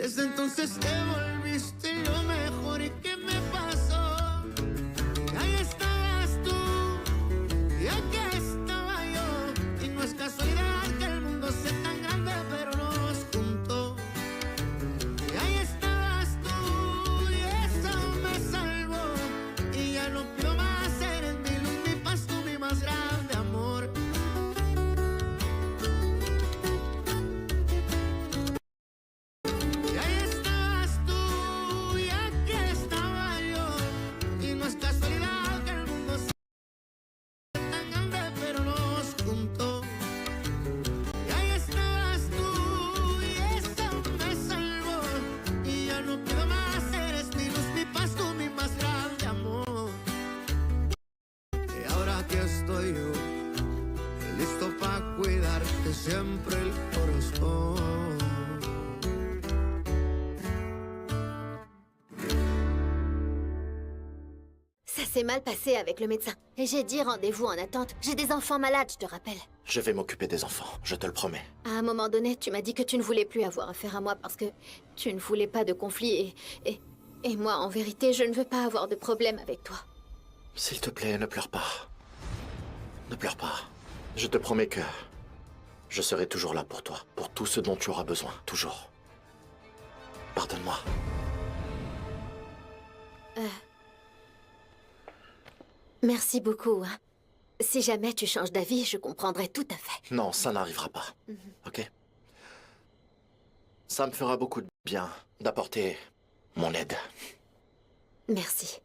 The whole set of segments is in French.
Desde entonces te volviste lo mejor y que me pasó. Y ahí estabas tú, y aquí estaba yo. Y no es casualidad que el mundo sea tan grande, pero nos juntó. Y ahí estabas tú, y eso me salvó. Y ya no pido más, eres mi luz, mi paz, tú mi más grande amor. Estoy yo, listo para cuidarte siempre el corazón. Ça s'est mal passé avec le médecin. Et j'ai dit rendez-vous en attente. J'ai des enfants malades, je te rappelle. Je vais m'occuper des enfants, je te le promets. À un moment donné, tu m'as dit que tu ne voulais plus avoir affaire à moi parce que tu ne voulais pas de conflit et moi, en vérité, je ne veux pas avoir de problème avec toi. S'il te plaît, ne pleure pas. Ne pleure pas. Je te promets que je serai toujours là pour toi, pour tout ce dont tu auras besoin, toujours. Pardonne-moi. Merci beaucoup, hein. Si jamais tu changes d'avis, je comprendrai tout à fait. Non, ça n'arrivera pas. Ok? Ça me fera beaucoup de bien d'apporter mon aide. Merci.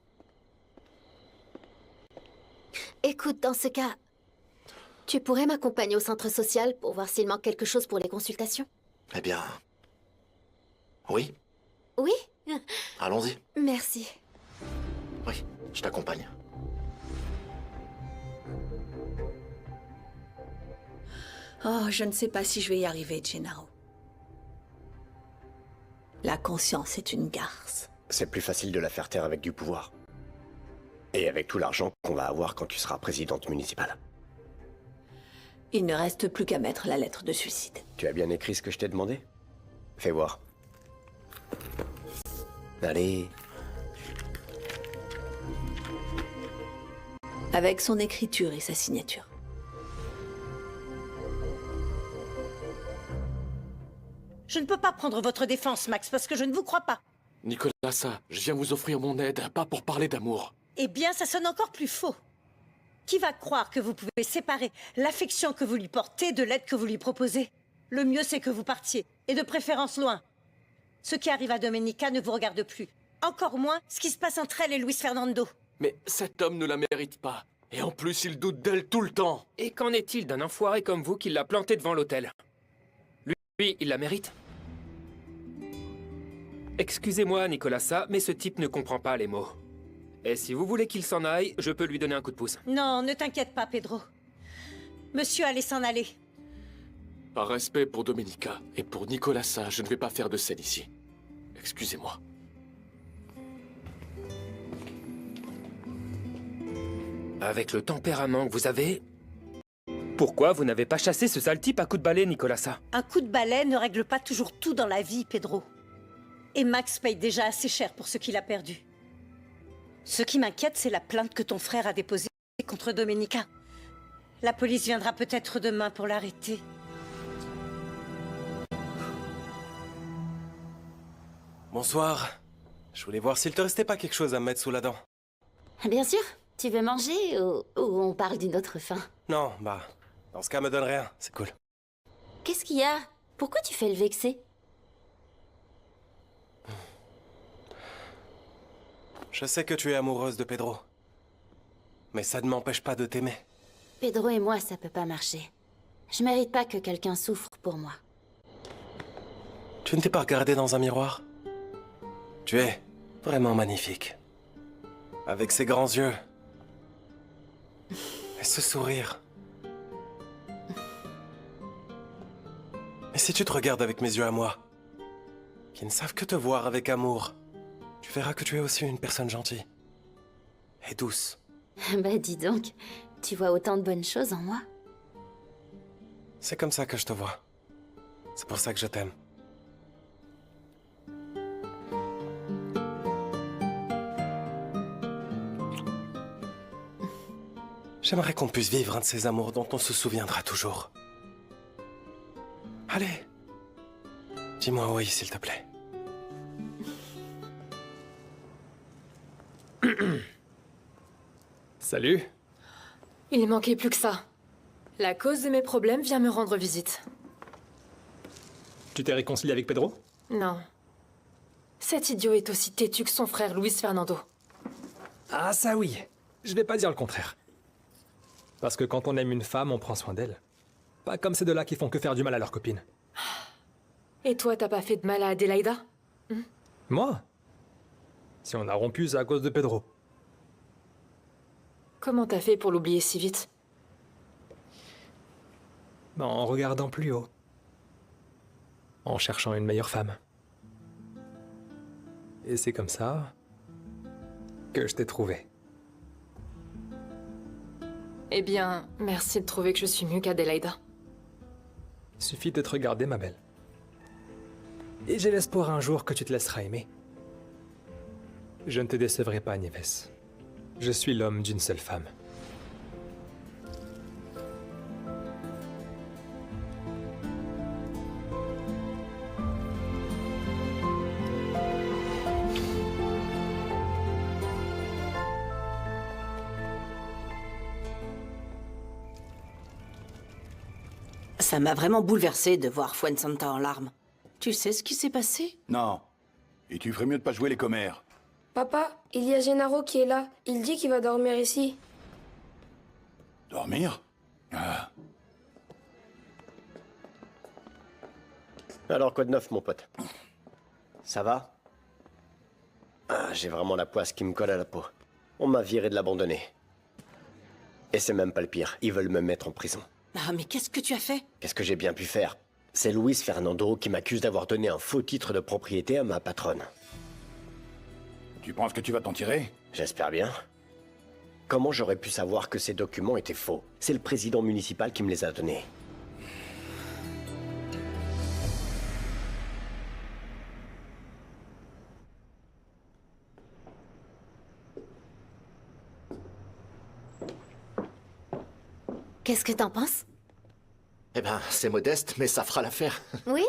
Écoute, dans ce cas, tu pourrais m'accompagner au centre social pour voir s'il manque quelque chose pour les consultations? Eh bien... Oui, Oui? allons-y. Merci. Oui, je t'accompagne. Oh, je ne sais pas si je vais y arriver, Gennaro. La conscience est une garce. C'est plus facile de la faire taire avec du pouvoir. Et avec tout l'argent qu'on va avoir quand tu seras présidente municipale. Il ne reste plus qu'à mettre la lettre de suicide. Tu as bien écrit ce que je t'ai demandé? Fais voir. Allez. Avec son écriture et sa signature. Je ne peux pas prendre votre défense, Max, parce que je ne vous crois pas. Nicolasa, je viens vous offrir mon aide, pas pour parler d'amour. Eh bien, ça sonne encore plus faux. Qui va croire que vous pouvez séparer l'affection que vous lui portez de l'aide que vous lui proposez? Le mieux, c'est que vous partiez, et de préférence loin. Ce qui arrive à Domenica ne vous regarde plus. Encore moins ce qui se passe entre elle et Luis Fernando. Mais cet homme ne la mérite pas. Et en plus, il doute d'elle tout le temps. Et qu'en est-il d'un enfoiré comme vous qui l'a planté devant l'hôtel? Lui, il la mérite? Excusez-moi, Nicolasa, mais ce type ne comprend pas les mots. Et si vous voulez qu'il s'en aille, je peux lui donner un coup de pouce. Non, ne t'inquiète pas, Pedro. Monsieur allait s'en aller. Par respect pour Domenica et pour Nicolasa, je ne vais pas faire de scène ici. Excusez-moi. Avec le tempérament que vous avez... Pourquoi vous n'avez pas chassé ce sale type à coups de balai, Nicolasa? Un coup de balai ne règle pas toujours tout dans la vie, Pedro. Et Max paye déjà assez cher pour ce qu'il a perdu. Ce qui m'inquiète, c'est la plainte que ton frère a déposée contre Domenica. La police viendra peut-être demain pour l'arrêter. Bonsoir. Je voulais voir s'il te restait pas quelque chose à me mettre sous la dent. Bien sûr. Tu veux manger ou on parle d'une autre faim? Non, bah, dans ce cas, me donne rien, c'est cool. Qu'est-ce qu'il y a? Pourquoi tu fais le vexé? Je sais que tu es amoureuse de Pedro. Mais ça ne m'empêche pas de t'aimer. Pedro et moi, ça peut pas marcher. Je mérite pas que quelqu'un souffre pour moi. Tu ne t'es pas regardé dans un miroir? Tu es vraiment magnifique. Avec ces grands yeux. Et ce sourire. Et si tu te regardes avec mes yeux à moi, qui ne savent que te voir avec amour, tu verras que tu es aussi une personne gentille. Et douce. Bah dis donc, tu vois autant de bonnes choses en moi. C'est comme ça que je te vois. C'est pour ça que je t'aime. J'aimerais qu'on puisse vivre un de ces amours dont on se souviendra toujours. Allez, dis-moi oui, s'il te plaît. Salut. Il manquait plus que ça. La cause de mes problèmes vient me rendre visite. Tu t'es réconcilié avec Pedro? Non. Cet idiot est aussi têtu que son frère Luis Fernando. Ah ça oui. Je vais pas dire le contraire. Parce que quand on aime une femme, on prend soin d'elle. Pas comme ces deux-là qui font que faire du mal à leurs copines. Et toi, t'as pas fait de mal à Adélaïda? Moi? Si on a rompu, c'est à cause de Pedro. Comment t'as fait pour l'oublier si vite? Ben, en regardant plus haut. En cherchant une meilleure femme. Et c'est comme ça que je t'ai trouvé. Eh bien, merci de trouver que je suis mieux qu'Adélaïda. Suffit de te regarder, ma belle. Et j'ai l'espoir un jour que tu te laisseras aimer. Je ne te décevrai pas, Nieves. Je suis l'homme d'une seule femme. Ça m'a vraiment bouleversée de voir Fuensanta en larmes. Tu sais ce qui s'est passé? Non. Et tu ferais mieux de pas jouer les commères. Papa, il y a Gennaro qui est là. Il dit qu'il va dormir ici. Dormir? Ah. Alors, quoi de neuf, mon pote? Ça va? Ah, j'ai vraiment la poisse qui me colle à la peau. On m'a viré de l'abandonner. Et c'est même pas le pire, ils veulent me mettre en prison. Ah, mais qu'est-ce que tu as fait? Qu'est-ce que j'ai bien pu faire? C'est Luis Fernando qui m'accuse d'avoir donné un faux titre de propriété à ma patronne. Tu penses que tu vas t'en tirer? J'espère bien. Comment j'aurais pu savoir que ces documents étaient faux? C'est le président municipal qui me les a donnés. Qu'est-ce que t'en penses? Eh ben, c'est modeste, mais ça fera l'affaire. Oui?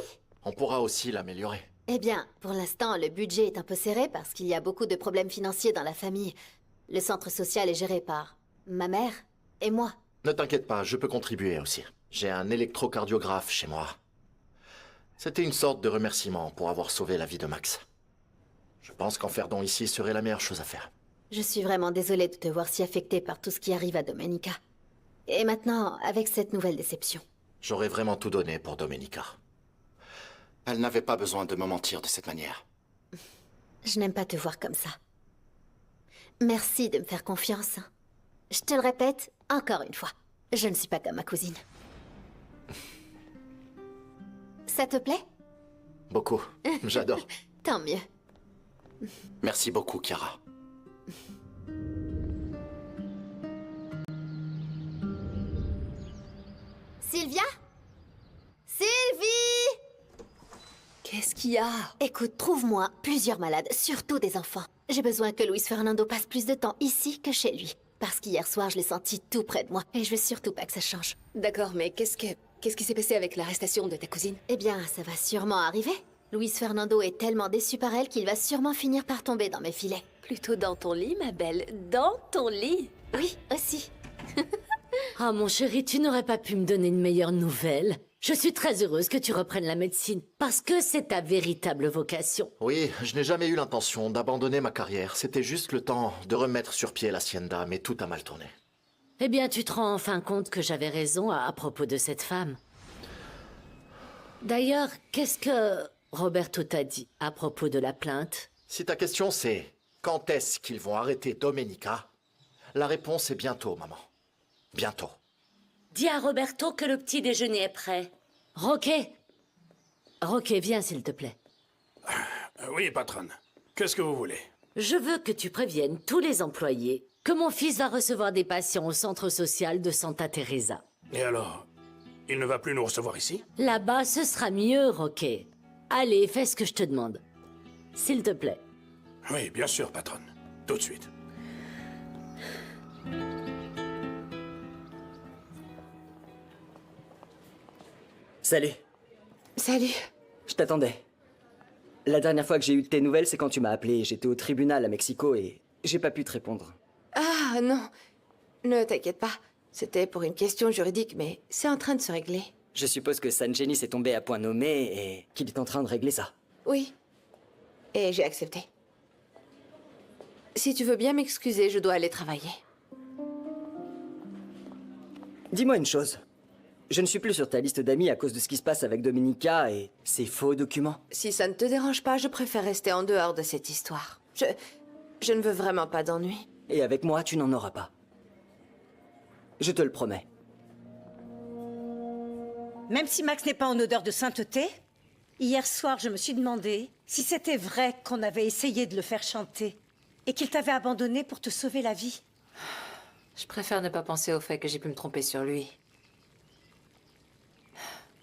On pourra aussi l'améliorer. Eh bien, pour l'instant, le budget est un peu serré parce qu'il y a beaucoup de problèmes financiers dans la famille. Le centre social est géré par ma mère et moi. Ne t'inquiète pas, je peux contribuer aussi. J'ai un électrocardiographe chez moi. C'était une sorte de remerciement pour avoir sauvé la vie de Max. Je pense qu'en faire don ici serait la meilleure chose à faire. Je suis vraiment désolée de te voir si affectée par tout ce qui arrive à Domenica. Et maintenant, avec cette nouvelle déception. J'aurais vraiment tout donné pour Domenica. Elle n'avait pas besoin de me mentir de cette manière. Je n'aime pas te voir comme ça. Merci de me faire confiance. Je te le répète encore une fois. Je ne suis pas comme ma cousine. Ça te plaît? Beaucoup. J'adore. Tant mieux. Merci beaucoup, Chiara. Sylvia? Sylvie! Qu'est-ce qu'il y a? Écoute, trouve-moi plusieurs malades, surtout des enfants. J'ai besoin que Luis Fernando passe plus de temps ici que chez lui. Parce qu'hier soir, je l'ai senti tout près de moi. Et je veux surtout pas que ça change. D'accord, mais qu'est-ce qui s'est passé avec l'arrestation de ta cousine? Eh bien, ça va sûrement arriver. Luis Fernando est tellement déçu par elle qu'il va sûrement finir par tomber dans mes filets. Plutôt dans ton lit, ma belle. Dans ton lit. Oui, aussi. Ah, mon chéri, tu n'aurais pas pu me donner une meilleure nouvelle? Je suis très heureuse que tu reprennes la médecine, parce que c'est ta véritable vocation. Oui, je n'ai jamais eu l'intention d'abandonner ma carrière. C'était juste le temps de remettre sur pied l'hacienda, mais tout a mal tourné. Eh bien, tu te rends enfin compte que j'avais raison à propos de cette femme. D'ailleurs, qu'est-ce que Roberto t'a dit à propos de la plainte? Si ta question c'est quand est-ce qu'ils vont arrêter Domenica, la réponse est bientôt, maman. Bientôt. Dis à Roberto que le petit déjeuner est prêt. Roquet! Roquet, viens s'il te plaît. Oui, patronne. Qu'est-ce que vous voulez? Je veux que tu préviennes tous les employés que mon fils va recevoir des patients au centre social de Santa Teresa. Et alors? Il ne va plus nous recevoir ici? Là-bas, ce sera mieux, Roquet. Allez, fais ce que je te demande. S'il te plaît. Oui, bien sûr, patronne. Tout de suite. Salut. Salut. Je t'attendais. La dernière fois que j'ai eu de tes nouvelles, c'est quand tu m'as appelé. J'étais au tribunal à Mexico et j'ai pas pu te répondre. Ah non, ne t'inquiète pas. C'était pour une question juridique, mais c'est en train de se régler. Je suppose que San Genis est tombé à point nommé et qu'il est en train de régler ça. Oui. Et j'ai accepté. Si tu veux bien m'excuser, je dois aller travailler. Dis-moi une chose. Je ne suis plus sur ta liste d'amis à cause de ce qui se passe avec Dominica et ces faux documents. Si ça ne te dérange pas, je préfère rester en dehors de cette histoire. Je ne veux vraiment pas d'ennui. Et avec moi, tu n'en auras pas. Je te le promets. Même si Max n'est pas en odeur de sainteté, hier soir, je me suis demandé si c'était vrai qu'on avait essayé de le faire chanter et qu'il t'avait abandonné pour te sauver la vie. Je préfère ne pas penser au fait que j'ai pu me tromper sur lui.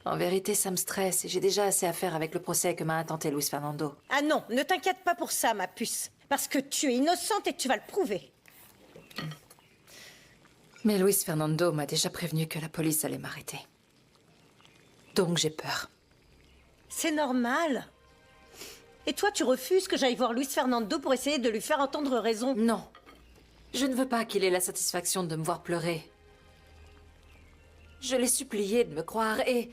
En vérité, ça me stresse et j'ai déjà assez à faire avec le procès que m'a intenté Luis Fernando. Ah non, ne t'inquiète pas pour ça, ma puce. Parce que tu es innocente et tu vas le prouver. Mais Luis Fernando m'a déjà prévenu que la police allait m'arrêter. Donc j'ai peur. C'est normal. Et toi, tu refuses que j'aille voir Luis Fernando pour essayer de lui faire entendre raison? Non. Je ne veux pas qu'il ait la satisfaction de me voir pleurer. Je l'ai supplié de me croire et...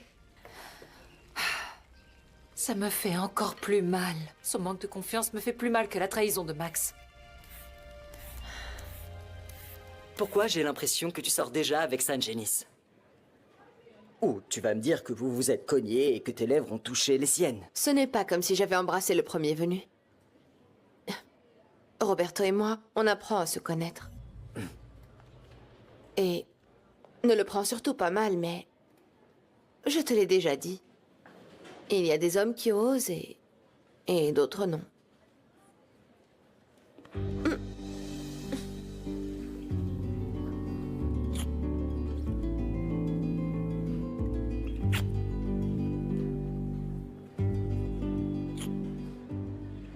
ça me fait encore plus mal. Son manque de confiance me fait plus mal que la trahison de Max. Pourquoi j'ai l'impression que tu sors déjà avec San Genis? Ou tu vas me dire que vous vous êtes cognés et que tes lèvres ont touché les siennes. Ce n'est pas comme si j'avais embrassé le premier venu. Roberto et moi, on apprend à se connaître. Et ne le prends surtout pas mal, mais je te l'ai déjà dit. Il y a des hommes qui osent et d'autres non.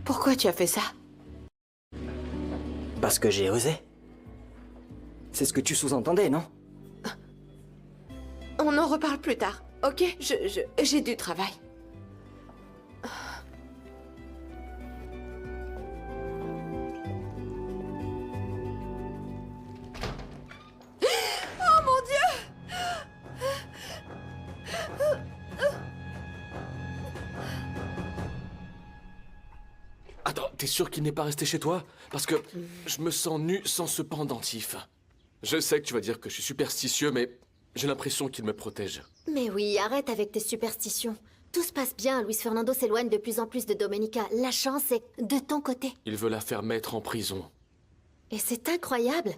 Pourquoi tu as fait ça? Parce que j'ai osé. C'est ce que tu sous-entendais, non? On en reparle plus tard, ok? J'ai du travail. Oh mon Dieu! Attends, t'es sûr qu'il n'est pas resté chez toi? Parce que je me sens nu sans ce pendentif. Je sais que tu vas dire que je suis superstitieux, mais j'ai l'impression qu'il me protège. Mais oui, arrête avec tes superstitions. Tout se passe bien, Luis Fernando s'éloigne de plus en plus de Domenica. La chance est de ton côté. Il veut la faire mettre en prison. Et c'est incroyable.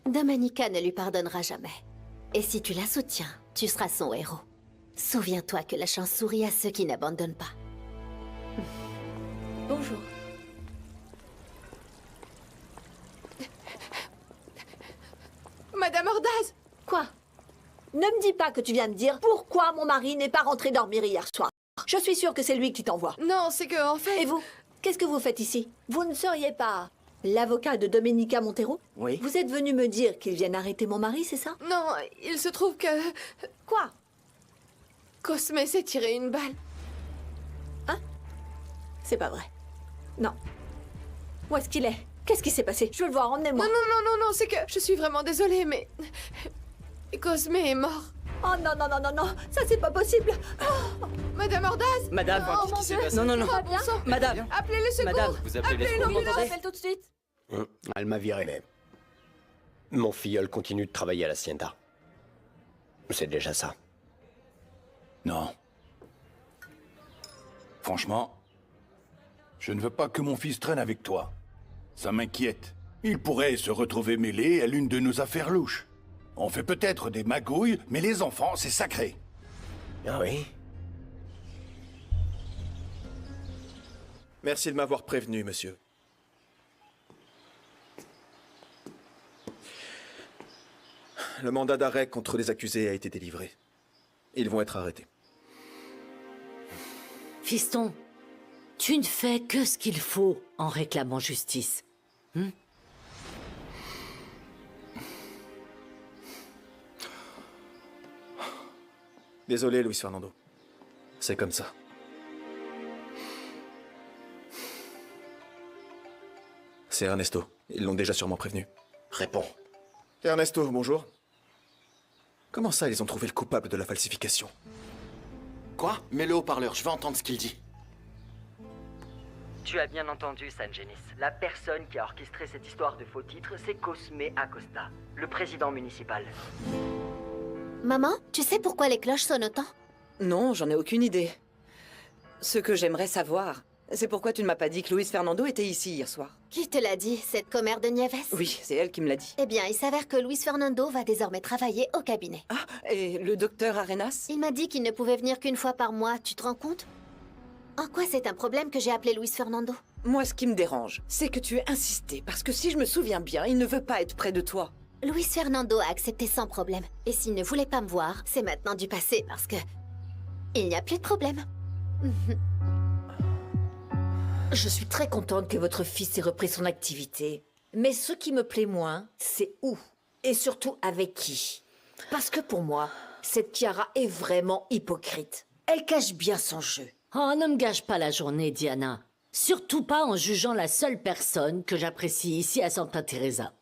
Domenica ne lui pardonnera jamais. Et si tu la soutiens, tu seras son héros. Souviens-toi que la chance sourit à ceux qui n'abandonnent pas. Bonjour. Madame Ordaz! Quoi? Ne me dis pas que tu viens de dire pourquoi mon mari n'est pas rentré dormir hier soir. Je suis sûre que c'est lui qui t'envoie. Non, c'est que, en fait... Et vous? Qu'est-ce que vous faites ici? Vous ne seriez pas l'avocat de Domenica Montero? Oui. Vous êtes venu me dire qu'ils viennent arrêter mon mari, c'est ça? Non, il se trouve que... Quoi? Cosme s'est tiré une balle. Hein? C'est pas vrai. Non. Où est-ce qu'il est? Qu'est-ce qui s'est passé? Je veux le voir, emmenez-moi. Non, c'est que... Je suis vraiment désolée, mais... Cosme est mort. Oh non, non, non, non, non, ça c'est pas possible. Oh. Madame Ordaz! Madame, Oh, qu'est-ce qui s'est Dieu. passé? Non, non, non. Tout va bien? Madame. Appelez le secours! Madame, vous appelez les Appelez secours, vous l'ambulance. m'entendez? Appelle tout de suite. Elle m'a viré, mais... Mon filleul continue de travailler à la Hacienda. C'est déjà ça. Non. Franchement, je ne veux pas que mon fils traîne avec toi. Ça m'inquiète. Il pourrait se retrouver mêlé à l'une de nos affaires louches. On fait peut-être des magouilles, mais les enfants, c'est sacré. Ah oui? Merci de m'avoir prévenu, monsieur. Le mandat d'arrêt contre les accusés a été délivré. Ils vont être arrêtés. Fiston, tu ne fais que ce qu'il faut en réclamant justice. Désolé, Luis Fernando. C'est comme ça. C'est Ernesto. Ils l'ont déjà sûrement prévenu. Réponds. Ernesto, bonjour. Comment ça, ils ont trouvé le coupable de la falsification? Quoi? Mets-le au parleur, je veux entendre ce qu'il dit. Tu as bien entendu, Sangenis. La personne qui a orchestré cette histoire de faux titres, c'est Cosme Acosta, le président municipal. Maman, tu sais pourquoi les cloches sonnent autant? Non, j'en ai aucune idée. Ce que j'aimerais savoir, c'est pourquoi tu ne m'as pas dit que Luis Fernando était ici hier soir. Qui te l'a dit, cette commère de Nieves? Oui, c'est elle qui me l'a dit. Eh bien, il s'avère que Luis Fernando va désormais travailler au cabinet. Ah, et le docteur Arenas? Il m'a dit qu'il ne pouvait venir qu'une fois par mois, tu te rends compte? En quoi c'est un problème que j'ai appelé Luis Fernando? Moi, ce qui me dérange, c'est que tu aies insisté, parce que si je me souviens bien, il ne veut pas être près de toi. Luis Fernando a accepté sans problème. Et s'il ne voulait pas me voir, c'est maintenant du passé, parce que... il n'y a plus de problème. Je suis très contente que votre fils ait repris son activité. Mais ce qui me plaît moins, c'est où. Et surtout avec qui. Parce que pour moi, cette Chiara est vraiment hypocrite. Elle cache bien son jeu. Oh, ne me gâche pas la journée, Diana. Surtout pas en jugeant la seule personne que j'apprécie ici à Santa Teresa.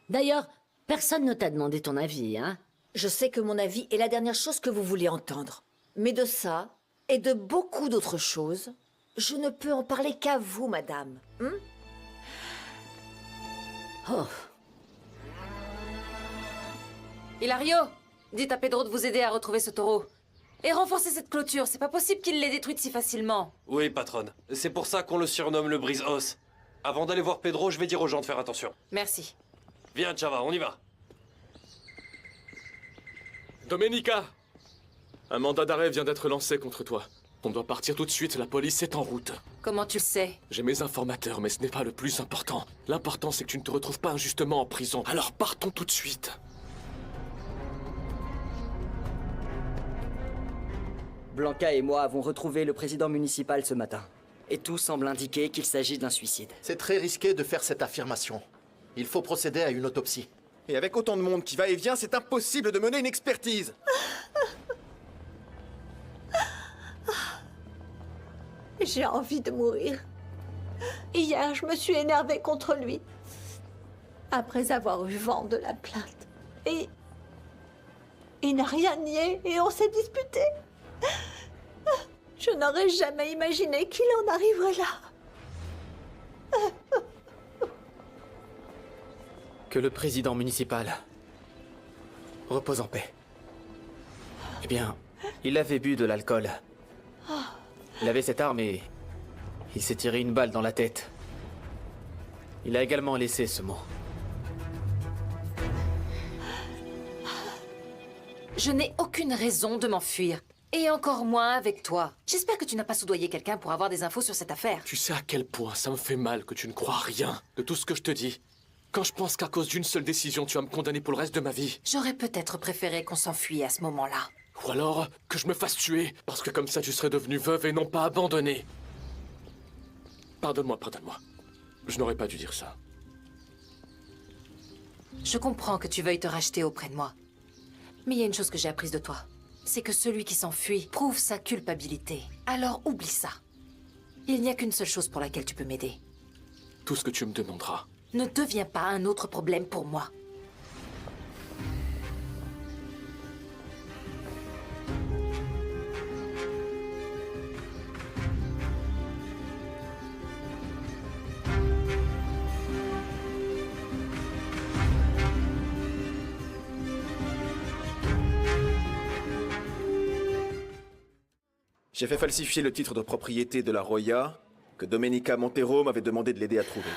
D'ailleurs, personne ne t'a demandé ton avis, hein? Je sais que mon avis est la dernière chose que vous voulez entendre. Mais de ça, et de beaucoup d'autres choses, je ne peux en parler qu'à vous, madame. Oh. Hilario, dites à Pedro de vous aider à retrouver ce taureau. Et renforcer cette clôture, c'est pas possible qu'il l'ait détruite si facilement. Oui, patronne. C'est pour ça qu'on le surnomme le brise-os. Avant d'aller voir Pedro, je vais dire aux gens de faire attention. Merci. Viens, Chava, on y va. Domenica! Un mandat d'arrêt vient d'être lancé contre toi. On doit partir tout de suite, la police est en route. Comment tu le sais? J'ai mes informateurs, mais ce n'est pas le plus important. L'important, c'est que tu ne te retrouves pas injustement en prison. Alors partons tout de suite. Blanca et moi avons retrouvé le président municipal ce matin. Et tout semble indiquer qu'il s'agit d'un suicide. C'est très risqué de faire cette affirmation. Il faut procéder à une autopsie. Et avec autant de monde qui va et vient, c'est impossible de mener une expertise. J'ai envie de mourir. Hier, je me suis énervée contre lui. Après avoir eu vent de la plainte. Et... il n'a rien nié et on s'est disputé. Je n'aurais jamais imaginé qu'il en arriverait là. Que le président municipal repose en paix. Eh bien, il avait bu de l'alcool. Il avait cette arme et il s'est tiré une balle dans la tête. Il a également laissé ce mot. Je n'ai aucune raison de m'enfuir. Et encore moins avec toi. J'espère que tu n'as pas soudoyé quelqu'un pour avoir des infos sur cette affaire. Tu sais à quel point ça me fait mal que tu ne crois rien de tout ce que je te dis. Quand je pense qu'à cause d'une seule décision, tu vas me condamner pour le reste de ma vie. J'aurais peut-être préféré qu'on s'enfuit à ce moment-là. Ou alors que je me fasse tuer, parce que comme ça tu serais devenue veuve et non pas abandonnée. Pardonne-moi, pardonne-moi. Je n'aurais pas dû dire ça. Je comprends que tu veuilles te racheter auprès de moi. Mais il y a une chose que j'ai apprise de toi. C'est que celui qui s'enfuit prouve sa culpabilité. Alors oublie ça. Il n'y a qu'une seule chose pour laquelle tu peux m'aider. Tout ce que tu me demanderas. Ne deviens pas un autre problème pour moi. J'ai fait falsifier le titre de propriété de la Roya que Domenica Montero m'avait demandé de l'aider à trouver.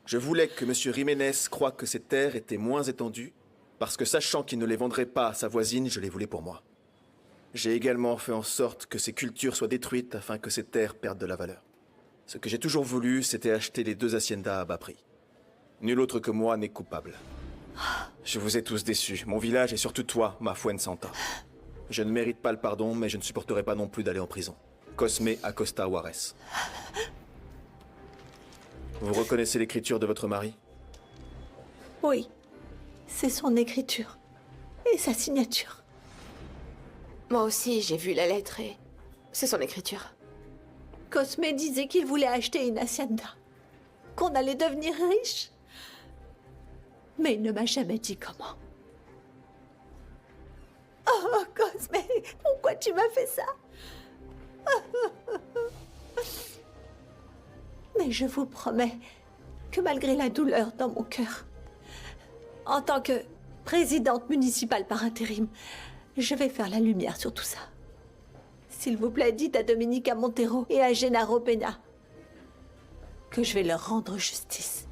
Je voulais que M. Jiménez croie que ces terres étaient moins étendues, parce que sachant qu'il ne les vendrait pas à sa voisine, je les voulais pour moi. J'ai également fait en sorte que ces cultures soient détruites afin que ces terres perdent de la valeur. Ce que j'ai toujours voulu, c'était acheter les 2 haciendas à bas prix. Nul autre que moi n'est coupable. Je vous ai tous déçus, mon village et surtout toi, ma Fuensanta. Je ne mérite pas le pardon, mais je ne supporterai pas non plus d'aller en prison. Cosme Acosta Juarez. Vous reconnaissez l'écriture de votre mari? Oui, c'est son écriture et sa signature. Moi aussi, j'ai vu la lettre et C'est son écriture. Cosme disait qu'il voulait acheter une hacienda. Qu'on allait devenir riche. Mais il ne m'a jamais dit comment. Oh, Cosme, pourquoi tu m'as fait ça? Mais je vous promets que malgré la douleur dans mon cœur, en tant que présidente municipale par intérim, je vais faire la lumière sur tout ça. S'il vous plaît, dites à Domenica Montero et à Gennaro Pena que je vais leur rendre justice.